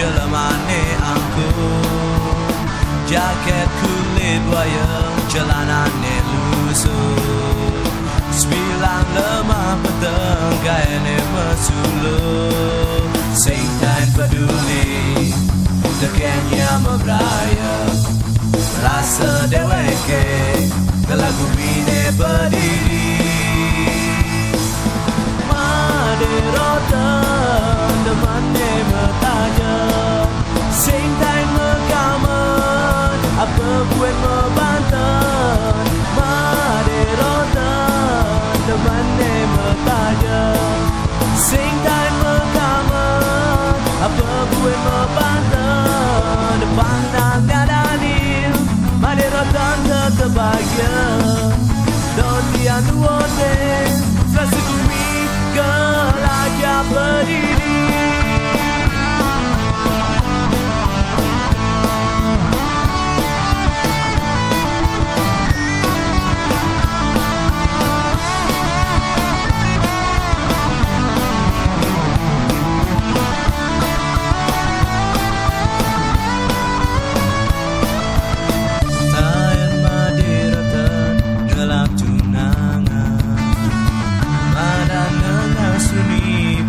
Celamane angkut, jaket kulit buaya, celanane lusuh. Sembilan lemah petang, kainnya mesuluh. Singtain peduli, dekenya memberaya. Rasa deweke, kelagu bine berdiri. Maderotan, temannya bertanya. Singtain mekaman, apa buat membantan. Maderotan, temannya bertanya. Singtain mekaman, apa buat membantan. Depan nangnya Daniel, Maderotan tetap bahagia. Dontian duote, selesai bumi gelajah berdiri.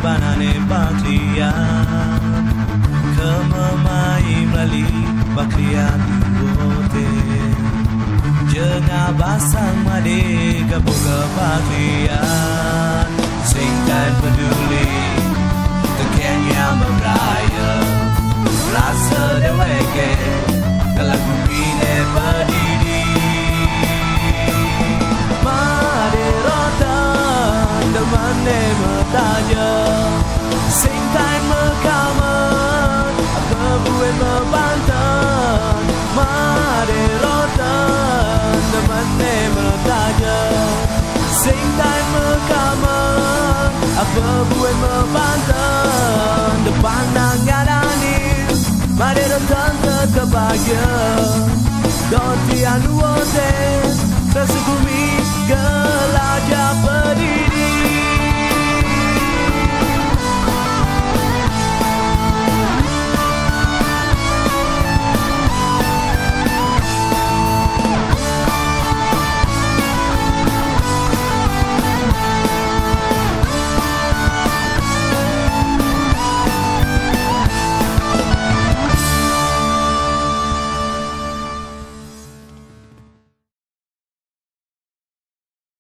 Banane baklian, kemamai melali baklian duote. Jengah basang made gaboga baklian. Singtain peduli, tekenya memberaya. Rasa deweke, kelagu bine berdiri. Maderotan, temannya bertanya. Singtain mekaman, apa buat membantan. Maderotan, temannya bertanya. Singtain mekaman, apa buat membantan. Depan nangnya Daniel, Maderotan tetap bahagia. Dontian duote, sesegumi gelajah pedih.